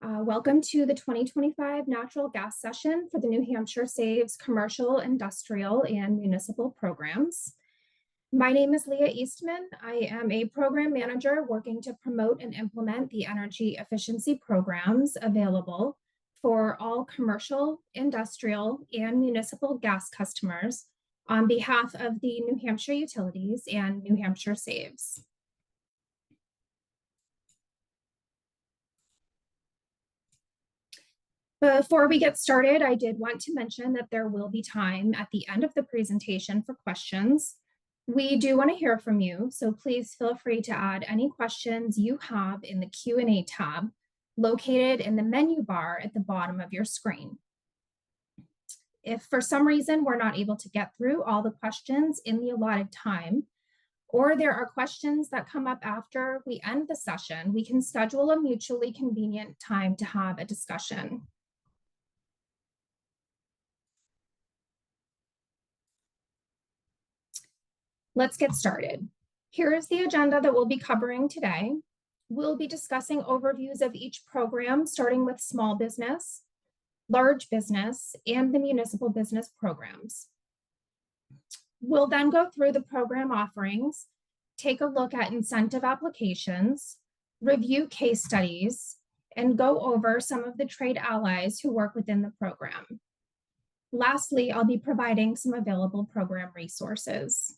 Welcome to the 2025 Natural Gas Session for the New Hampshire Saves Commercial, Industrial, and Municipal Programs. My name is Leah Eastman. I am a program manager working to promote and implement the energy efficiency programs available for all commercial, industrial, and municipal gas customers on behalf of the New Hampshire Utilities and New Hampshire Saves. Before we get started, I did want to mention that there will be time at the end of the presentation for questions. We do want to hear from you, so please feel free to add any questions you have in the Q&A tab located in the menu bar at the bottom of your screen. If for some reason we're not able to get through all the questions in the allotted time, or there are questions that come up after we end the session, we can schedule a mutually convenient time to have a discussion. Let's get started. Here is the agenda that we'll be covering today. We'll be discussing overviews of each program, starting with small business, large business, and the municipal business programs. We'll then go through the program offerings, take a look at incentive applications, review case studies, and go over some of the trade allies who work within the program. Lastly, I'll be providing some available program resources.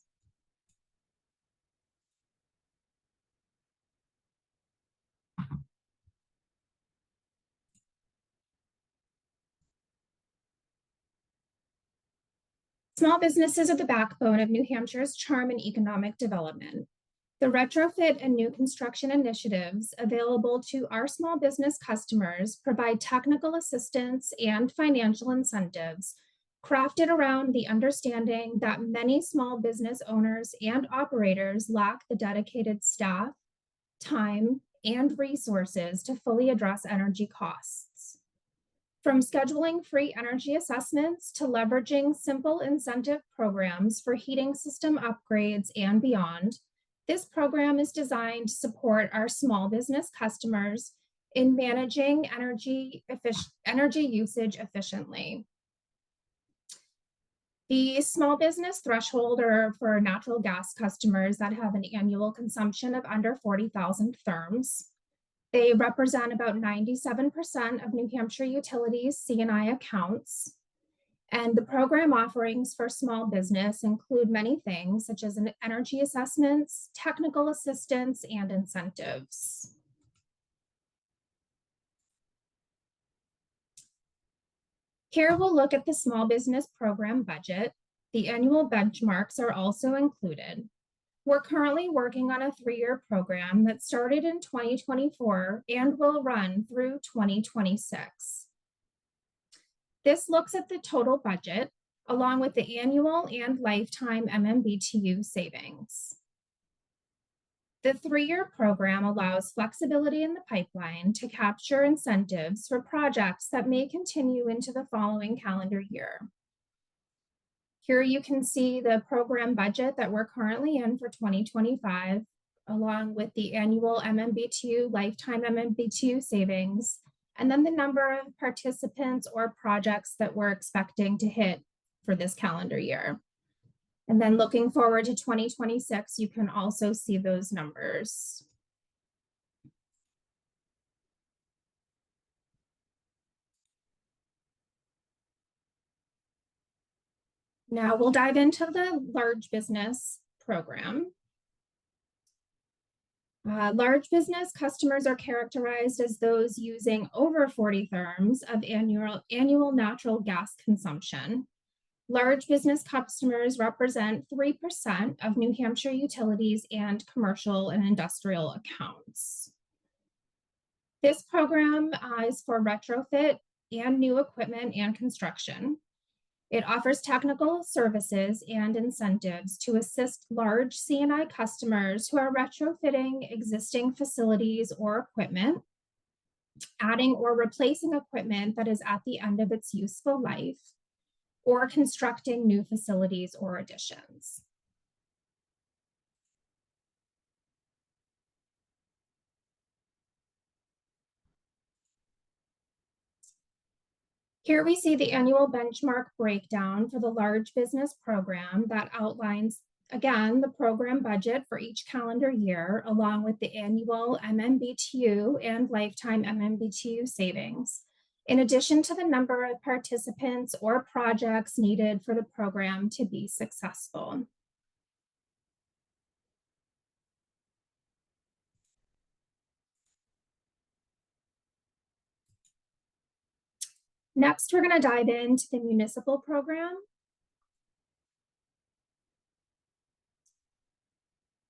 Small businesses are the backbone of New Hampshire's charm and economic development. The retrofit and new construction initiatives available to our small business customers provide technical assistance and financial incentives crafted around the understanding that many small business owners and operators lack the dedicated staff, time, and resources to fully address energy costs. From scheduling free energy assessments to leveraging simple incentive programs for heating system upgrades and beyond, this program is designed to support our small business customers in managing energy usage efficiently. The small business threshold are for natural gas customers that have an annual consumption of under 40,000 therms. They represent about 97% of New Hampshire Utilities C&I accounts. And the program offerings for small business include many things such as energy assessments, technical assistance, and incentives. Here we'll look at the small business program budget. The annual benchmarks are also included. We're currently working on a 3-year program that started in 2024 and will run through 2026. This looks at the total budget along with the annual and lifetime MMBTU savings. The 3-year program allows flexibility in the pipeline to capture incentives for projects that may continue into the following calendar year. Here you can see the program budget that we're currently in for 2025, along with the annual MMBTU, lifetime MMBTU savings, and then the number of participants or projects that we're expecting to hit for this calendar year. And then looking forward to 2026, you can also see those numbers. Now we'll dive into the large business program. Large business customers are characterized as those using over 40 therms of annual natural gas consumption. Large business customers represent 3% of New Hampshire Utilities and commercial and industrial accounts. This program is for retrofit and new equipment and construction. It offers technical services and incentives to assist large C&I customers who are retrofitting existing facilities or equipment, adding or replacing equipment that is at the end of its useful life, or constructing new facilities or additions. Here we see the annual benchmark breakdown for the large business program that outlines, again, the program budget for each calendar year, along with the annual MMBTU and lifetime MMBTU savings, in addition to the number of participants or projects needed for the program to be successful. Next, we're going to dive into the municipal program.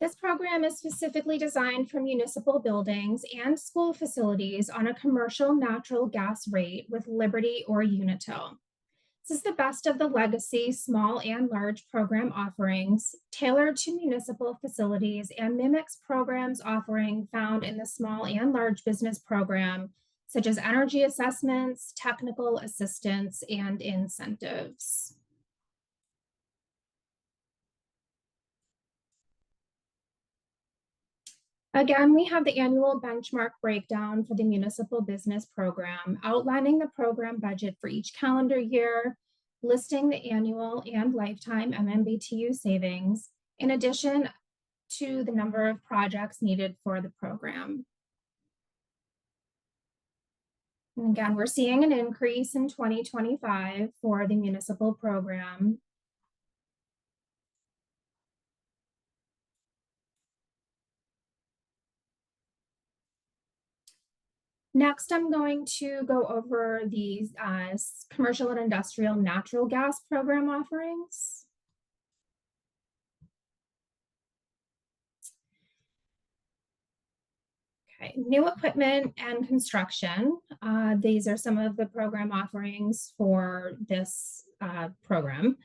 This program is specifically designed for municipal buildings and school facilities on a commercial natural gas rate with Liberty or Unitil. This is the best of the legacy small and large program offerings tailored to municipal facilities and mimics programs offering found in the small and large business program, such as energy assessments, technical assistance, and incentives. Again, we have the annual benchmark breakdown for the municipal business program, outlining the program budget for each calendar year, listing the annual and lifetime MMBTU savings, in addition to the number of projects needed for the program. And again, we're seeing an increase in 2025 for the municipal program. Next, I'm going to go over the commercial and industrial natural gas program offerings. Okay, new equipment and construction. These are some of the program offerings for this program.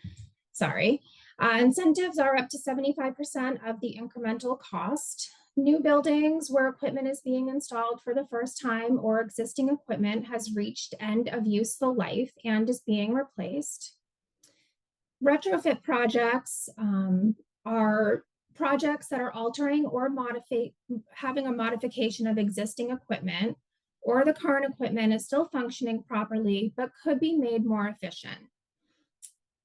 Sorry. Incentives are up to 75% of the incremental cost. New buildings where equipment is being installed for the first time or existing equipment has reached end of useful life and is being replaced. Retrofit projects are projects that are altering or having a modification of existing equipment, or the current equipment is still functioning properly but could be made more efficient.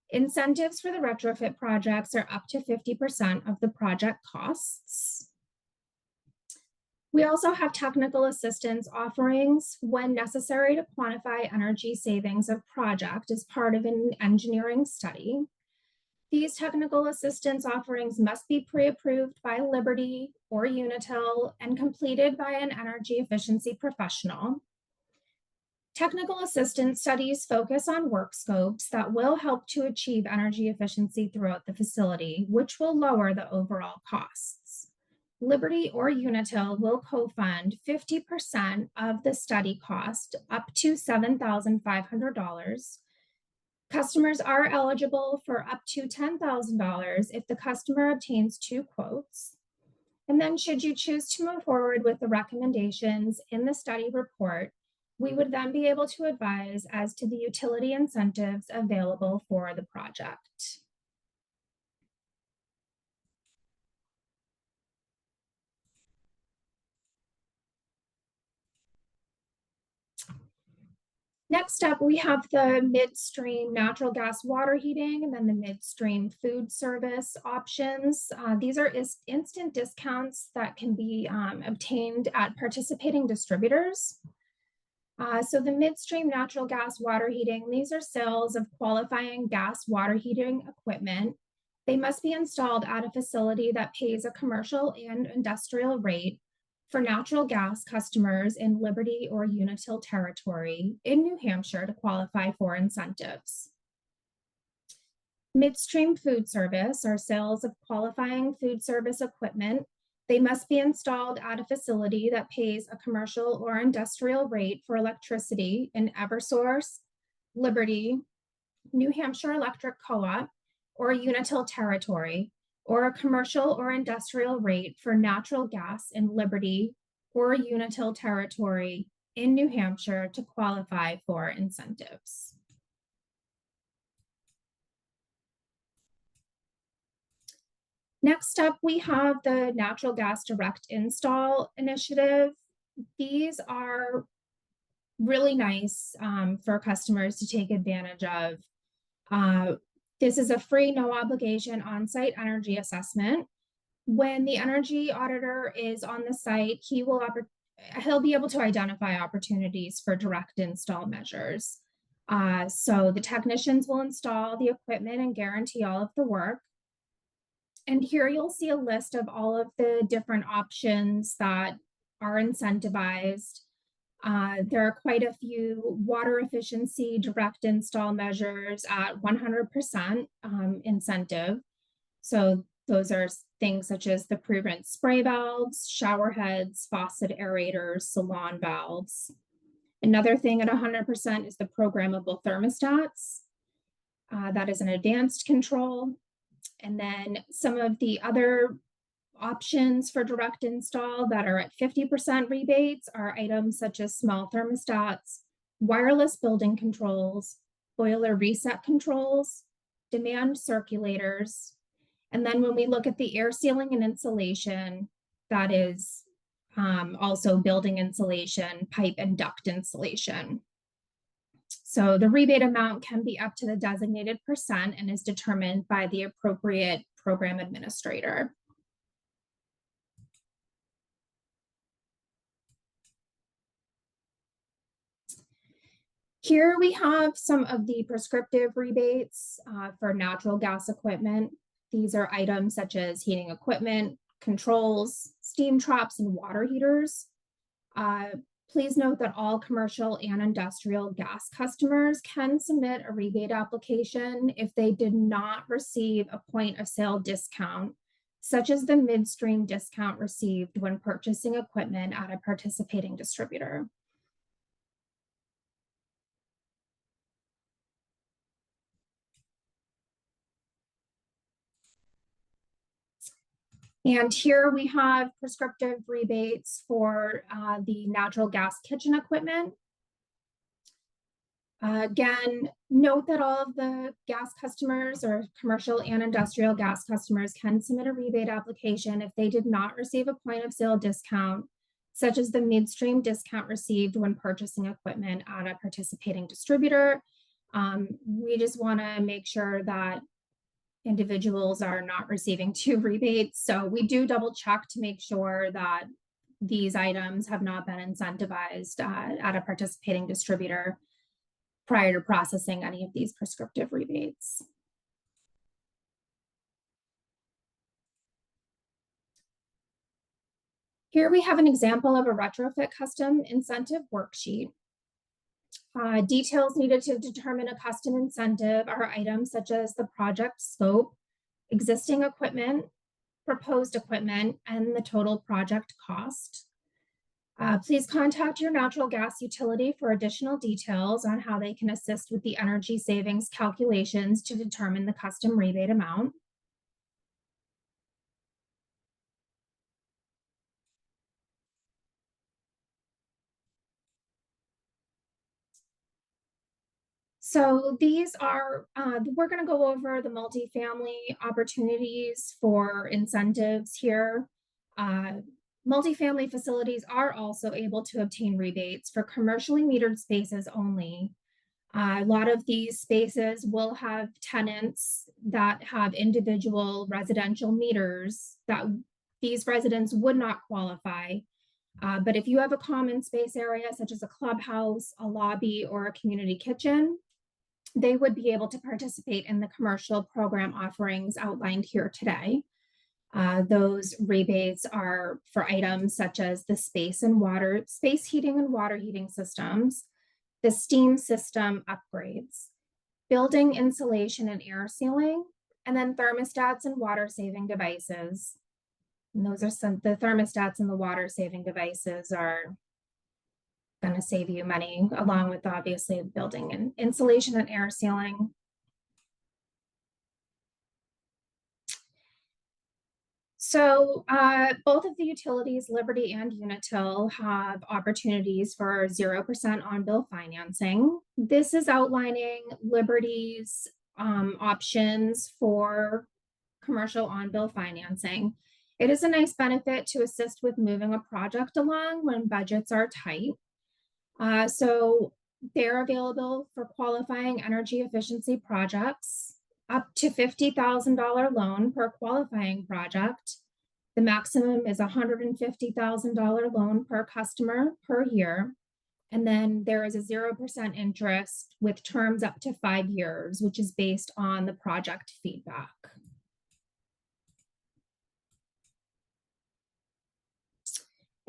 Incentives for the retrofit projects are up to 50% of the project costs. We also have technical assistance offerings when necessary to quantify energy savings of project as part of an engineering study. These technical assistance offerings must be pre-approved by Liberty or Unitil and completed by an energy efficiency professional. Technical assistance studies focus on work scopes that will help to achieve energy efficiency throughout the facility, which will lower the overall costs. Liberty or Unitil will co-fund 50% of the study cost, up to $7,500. Customers are eligible for up to $10,000 if the customer obtains 2 quotes. And then should you choose to move forward with the recommendations in the study report, we would then be able to advise as to the utility incentives available for the project. Next up, we have the midstream natural gas water heating and then the midstream food service options. These are instant discounts that can be obtained at participating distributors. So the midstream natural gas water heating, these are sales of qualifying gas water heating equipment. They must be installed at a facility that pays a commercial and industrial rate for natural gas customers in Liberty or Unitil territory in New Hampshire to qualify for incentives. Midstream food service are sales of qualifying food service equipment. They must be installed at a facility that pays a commercial or industrial rate for electricity in Eversource, Liberty, New Hampshire Electric Co-op, or Unitil territory, or a commercial or industrial rate for natural gas in Liberty or Unitil territory in New Hampshire to qualify for incentives. Next up, we have the Natural Gas Direct Install Initiative. These are really nice for customers to take advantage of. This is a free, no obligation on-site energy assessment. When the energy auditor is on the site, he'll be able to identify opportunities for direct install measures. So the technicians will install the equipment and guarantee all of the work. And here you'll see a list of all of the different options that are incentivized. There are quite a few water efficiency direct install measures at 100% incentive. So those are things such as the pre-rinse spray valves, shower heads, faucet aerators, salon valves. Another thing at 100% is the programmable thermostats. That is an advanced control. And then some of the other options for direct install that are at 50% rebates are items such as small thermostats, wireless building controls, boiler reset controls, demand circulators. And then when we look at the air sealing and insulation, that is also building insulation, pipe and duct insulation. So the rebate amount can be up to the designated percent and is determined by the appropriate program administrator. Here we have some of the prescriptive rebates for natural gas equipment. These are items such as heating equipment, controls, steam traps, and water heaters. Please note that all commercial and industrial gas customers can submit a rebate application if they did not receive a point of sale discount, such as the midstream discount received when purchasing equipment at a participating distributor. And here we have prescriptive rebates for the natural gas kitchen equipment. Again, note that all of the gas customers or commercial and industrial gas customers can submit a rebate application if they did not receive a point of sale discount, such as the midstream discount received when purchasing equipment at a participating distributor. We just want to make sure that individuals are not receiving two rebates. So we do double check to make sure that these items have not been incentivized at a participating distributor prior to processing any of these prescriptive rebates. Here we have an example of a retrofit custom incentive worksheet. Details needed to determine a custom incentive are items such as the project scope, existing equipment, proposed equipment, and the total project cost. Please contact your natural gas utility for additional details on how they can assist with the energy savings calculations to determine the custom rebate amount. So these are, we're going to go over the multifamily opportunities for incentives here. Multifamily facilities are also able to obtain rebates for commercially metered spaces only. A lot of these spaces will have tenants that have individual residential meters that these residents would not qualify. But if you have a common space area, such as a clubhouse, a lobby, or a community kitchen, they would be able to participate in the commercial program offerings outlined here today. Those rebates are for items such as the space heating and water heating systems, the steam system upgrades, building insulation and air sealing, and then thermostats and water saving devices. And those are the thermostats and the water saving devices are going to save you money, along with obviously building and insulation and air sealing. So both of the utilities, Liberty and Unitil, have opportunities for 0% on-bill financing. This is outlining Liberty's options for commercial on-bill financing. It is a nice benefit to assist with moving a project along when budgets are tight. So they're available for qualifying energy efficiency projects, up to $50,000 loan per qualifying project. The maximum is $150,000 loan per customer per year. And then there is a 0% interest with terms up to 5 years, which is based on the project feedback.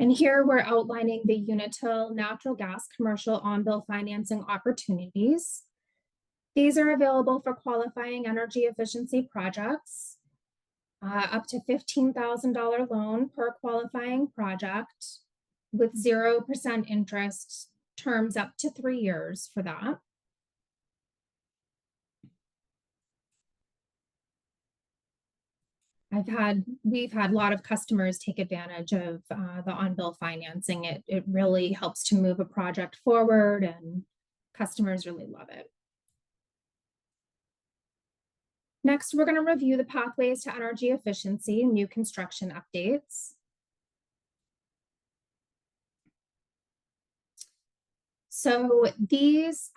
And here we're outlining the Unitil natural gas commercial on-bill financing opportunities. These are available for qualifying energy efficiency projects, up to $15,000 loan per qualifying project with 0% interest, terms up to 3 years for that. We've had a lot of customers take advantage of the on-bill financing. It really helps to move a project forward, and customers really love it. Next, we're going to review the pathways to energy efficiency, new construction updates. So these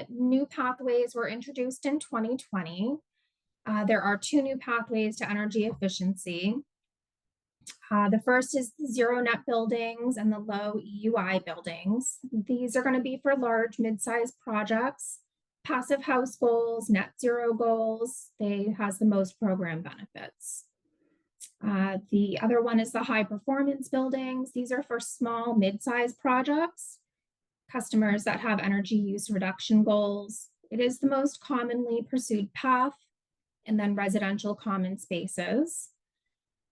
new pathways were introduced in 2020. There are 2 new pathways to energy efficiency. The first is the zero net buildings and the low EUI buildings. These are going to be for large mid-sized projects, passive house goals, net zero goals. They has the most program benefits. The other one is the high performance buildings. These are for small mid-sized projects, customers that have energy use reduction goals. It is the most commonly pursued path, and then residential common spaces.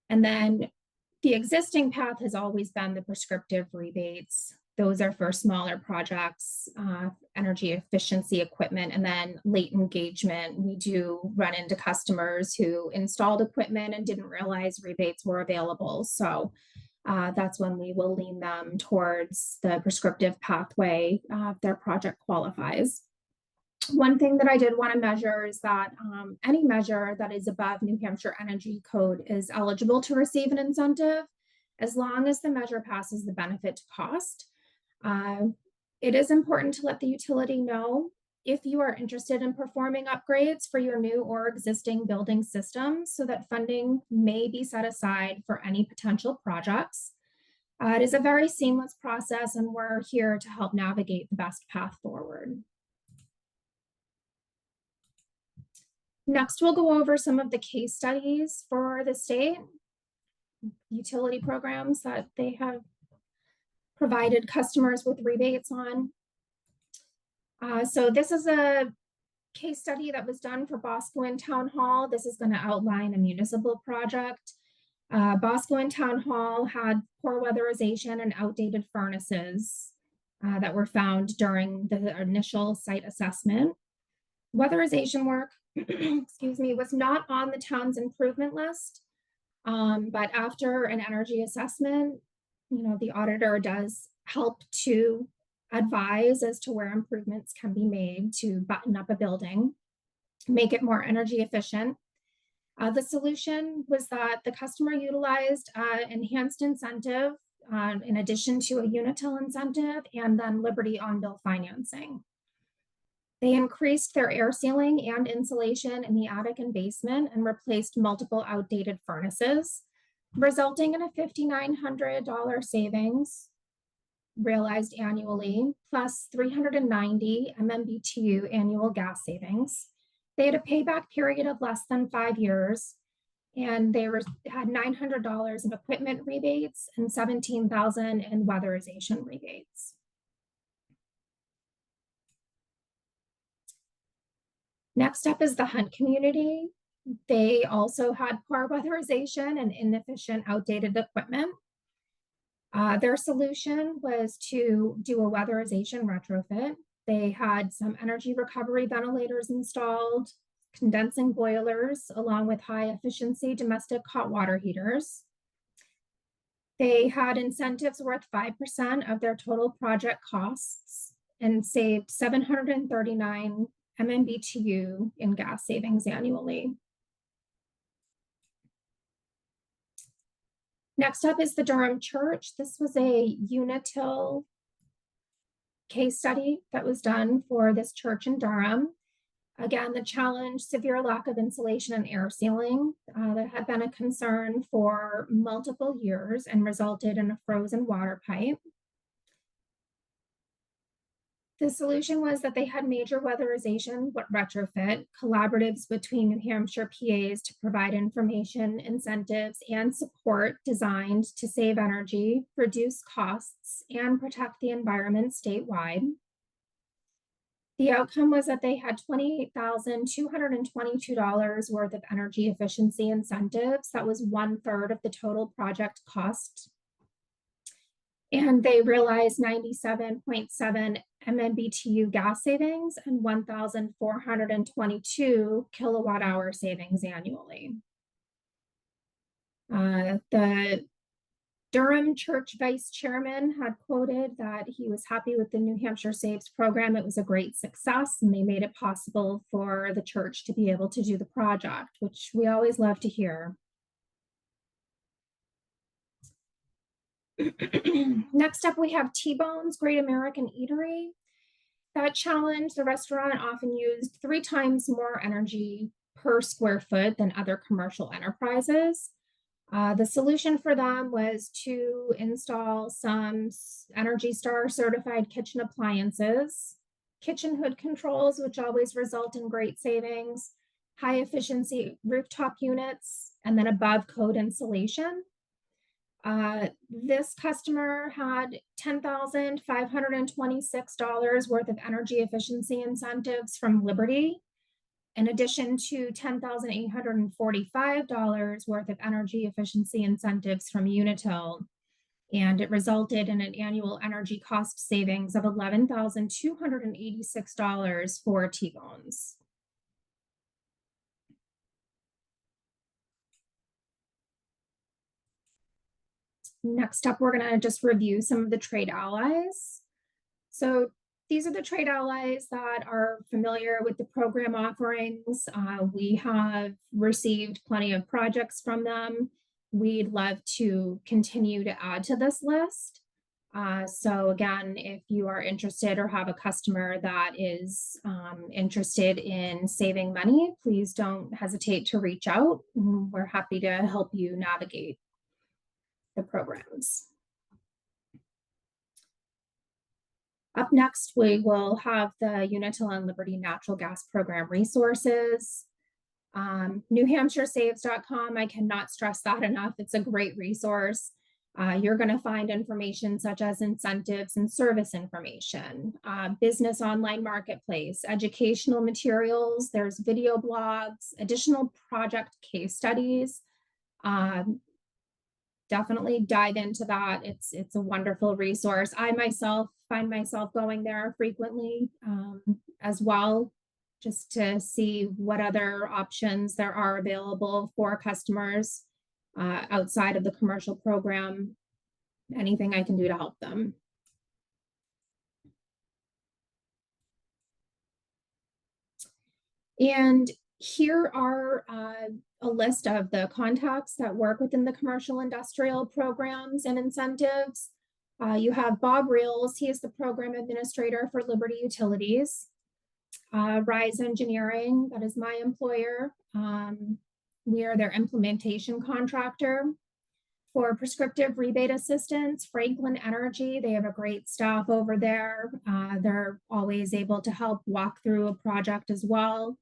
And then the existing path has always been the prescriptive rebates. Those are for smaller projects, energy efficiency equipment, and then late engagement. We do run into customers who installed equipment and didn't realize rebates were available. So that's when we will lean them towards the prescriptive pathway if their project qualifies. One thing that I did want to measure is that any measure that is above New Hampshire Energy Code is eligible to receive an incentive as long as the measure passes the benefit to cost. It is important to let the utility know if you are interested in performing upgrades for your new or existing building systems so that funding may be set aside for any potential projects. It is a very seamless process, and we're here to help navigate the best path forward. Next, we'll go over some of the case studies for the state utility programs that they have provided customers with rebates on. So this is a case study that was done for Boscawen Town Hall. This is going to outline a municipal project. Boscawen Town Hall had poor weatherization and outdated furnaces that were found during the initial site assessment. Weatherization work, excuse me, was not on the town's improvement list, but after an energy assessment, the auditor does help to advise as to where improvements can be made to button up a building, make it more energy efficient. The solution was that the customer utilized enhanced incentive in addition to a Unitil incentive and then Liberty on-bill financing. They increased their air sealing and insulation in the attic and basement and replaced multiple outdated furnaces, resulting in a $5,900 savings realized annually, plus 390 MMBTU annual gas savings. They had a payback period of less than 5 years, and they had $900 in equipment rebates and $17,000 in weatherization rebates. Next up is the Hunt community. They also had poor weatherization and inefficient outdated equipment. Their solution was to do a weatherization retrofit. They had some energy recovery ventilators installed, condensing boilers, along with high efficiency domestic hot water heaters. They had incentives worth 5% of their total project costs and saved 739 MMBTU in gas savings annually. Next up is the Durham Church. This was a Unitil case study that was done for this church in Durham. Again, the challenge, severe lack of insulation and air sealing that had been a concern for multiple years and resulted in a frozen water pipe. The solution was that they had major weatherization retrofit, collaboratives between New Hampshire PAs to provide information, incentives, and support designed to save energy, reduce costs, and protect the environment statewide. The outcome was that they had $28,222 worth of energy efficiency incentives. That was 1/3 of the total project cost. And they realized 97.7 MMBTU gas savings and 1,422 kilowatt hour savings annually. The Durham Church Vice Chairman had quoted that he was happy with the New Hampshire Saves program. It was a great success, and they made it possible for the church to be able to do the project, which we always love to hear. Next up, we have T-Bones, Great American Eatery. That challenge, the restaurant often used 3 times more energy per square foot than other commercial enterprises. The solution for them was to install some Energy Star certified kitchen appliances, kitchen hood controls, which always result in great savings, high efficiency rooftop units, and then above code insulation. This customer had $10,526 worth of energy efficiency incentives from Liberty, in addition to $10,845 worth of energy efficiency incentives from Unitil. And it resulted in an annual energy cost savings of $11,286 for T-Bones. Next up, we're going to just review some of the trade allies. So these are the trade allies that are familiar with the program offerings. We have received plenty of projects from them. We'd love to continue to add to this list. So again, if you are interested or have a customer that is interested in saving money, please don't hesitate to reach out. We're happy to help you navigate the programs. Up next, we will have the Unitil and Liberty Natural Gas Program resources. NewHampshireSaves.com, I cannot stress that enough. It's a great resource. You're going to find information such as incentives and service information, business online marketplace, educational materials, there's video blogs, additional project case studies. Definitely dive into that. It's a wonderful resource. I myself find myself going there frequently as well, just to see what other options there are available for customers outside of the commercial program, anything I can do to help them. And here are a list of the contacts that work within the commercial industrial programs and incentives. You have Bob Reels, he is the program administrator for Liberty Utilities. Rise Engineering, that is my employer. We are their implementation contractor. For prescriptive rebate assistance, Franklin Energy, they have a great staff over there. They're always able to help walk through a project as well.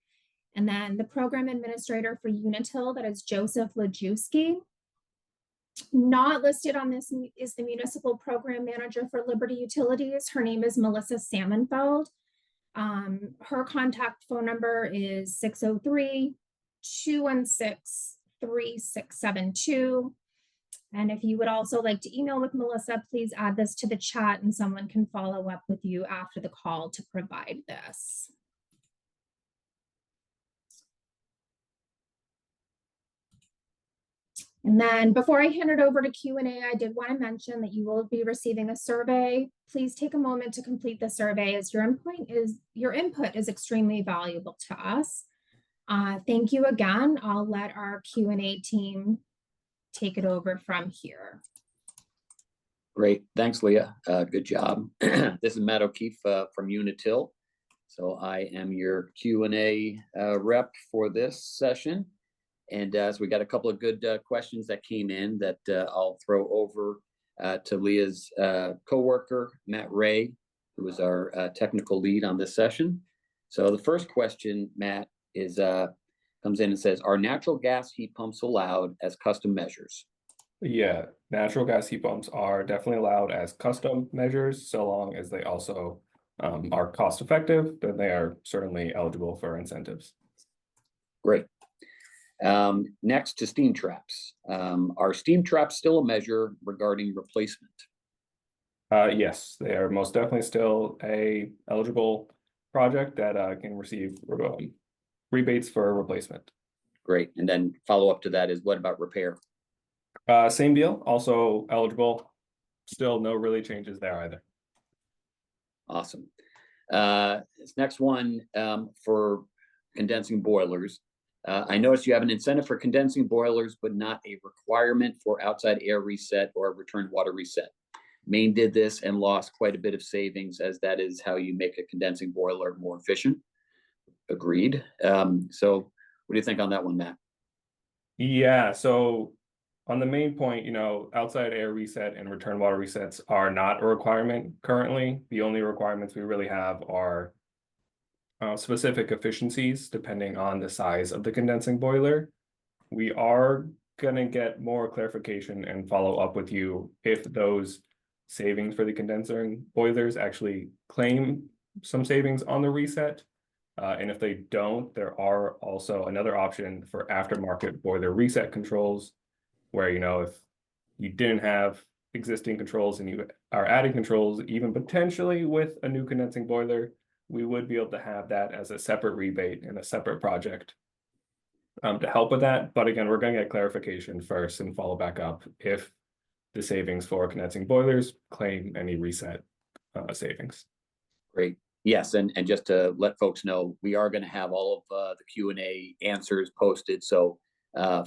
And then the program administrator for Unitil, that is Joseph Lajewski. Not listed on this is the municipal program manager for Liberty Utilities. Her name is Melissa Salmonfeld. Her contact phone number is 603-216-3672. And if you would also like to email with Melissa, please add this to the chat and someone can follow up with you after the call to provide this. And then before I hand it over to Q&A, I did want to mention that you will be receiving a survey. Please take a moment to complete the survey, as your input is extremely valuable to us. Thank you again. I'll let our Q&A team take it over from here. Great. Thanks, Leah. Good job. This is Matt O'Keefe from Unitil. So I am your Q&A rep for this session. And so we got a couple of good questions that came in that I'll throw over to Leah's coworker, Matt Ray, who is our technical lead on this session. So the first question, Matt, is comes in and says, are natural gas heat pumps allowed as custom measures? Yeah, natural gas heat pumps are definitely allowed as custom measures, so long as they also are cost effective, then they are certainly eligible for incentives. Great. Next to steam traps. Are steam traps still a measure regarding replacement? Yes, they are most definitely still a eligible project that can receive rebates for replacement. Great. And then follow up to that is, what about repair? Same deal, also eligible. Still no really changes there either. Awesome. This next one for condensing boilers. I noticed you have an incentive for condensing boilers, but not a requirement for outside air reset or returned water reset. Maine did this and lost quite a bit of savings, as that is how you make a condensing boiler more efficient. Agreed. So what do you think on that one, Matt? Yeah, so on the main point, outside air reset and return water resets are not a requirement currently. The only requirements we really have are specific efficiencies depending on the size of the condensing boiler. We are going to get more clarification and follow up with you if those savings for the condensing boilers actually claim some savings on the reset. And if they don't, there are also another option for aftermarket boiler reset controls, where, if you didn't have existing controls and you are adding controls, even potentially with a new condensing boiler, we would be able to have that as a separate rebate and a separate project to help with that. But again, we're going to get clarification first and follow back up if the savings for condensing boilers claim any reset savings. Great. Yes, and just to let folks know, we are going to have all of the Q&A answers posted. So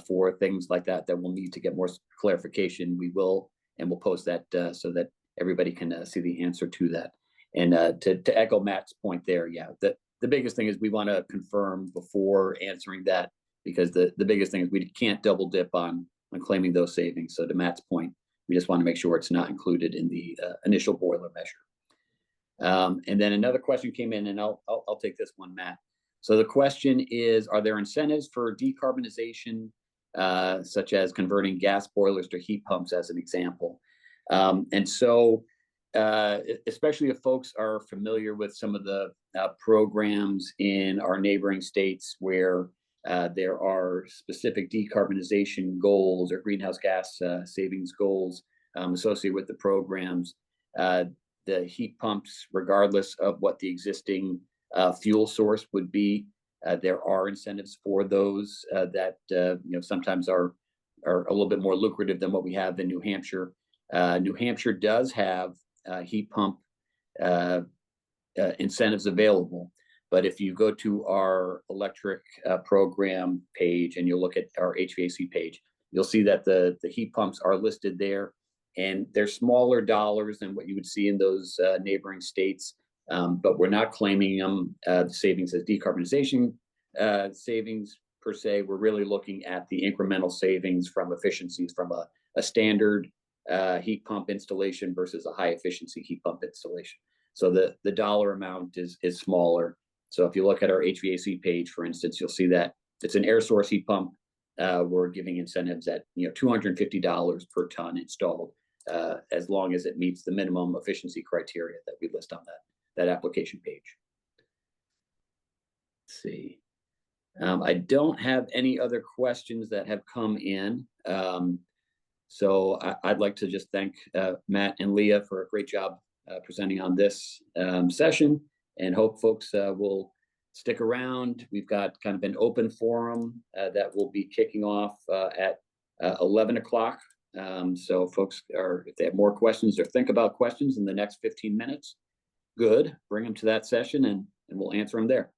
for things like that we'll need to get more clarification, we will, and we'll post that so that everybody can see the answer to that. And to echo Matt's point there, yeah, the biggest thing is we want to confirm before answering that, because the biggest thing is we can't double dip on claiming those savings. So to Matt's point, we just want to make sure it's not included in the initial boiler measure. And then another question came in, and I'll take this one, Matt. So the question is, are there incentives for decarbonization, such as converting gas boilers to heat pumps, as an example? And so, especially if folks are familiar with some of the programs in our neighboring states where there are specific decarbonization goals or greenhouse gas savings goals associated with the programs, the heat pumps, regardless of what the existing fuel source would be, there are incentives for those that sometimes are a little bit more lucrative than what we have in New Hampshire. New Hampshire does have heat pump incentives available, but if you go to our electric program page and you look at our HVAC page, you'll see that the heat pumps are listed there, and they're smaller dollars than what you would see in those neighboring states. But we're not claiming them the savings as decarbonization savings per se. We're really looking at the incremental savings from efficiencies from a standard heat pump installation versus a high efficiency heat pump installation. So the dollar amount is smaller. So if you look at our HVAC page, for instance, you'll see that it's an air source heat pump. We're giving incentives at $250 per ton installed, as long as it meets the minimum efficiency criteria that we list on that application page. Let's see. I don't have any other questions that have come in. So I'd like to just thank Matt and Leah for a great job presenting on this session, and hope folks will stick around. We've got kind of an open forum that will be kicking off at 11 o'clock. So folks if they have more questions or think about questions in the next 15 minutes, good, bring them to that session and we'll answer them there.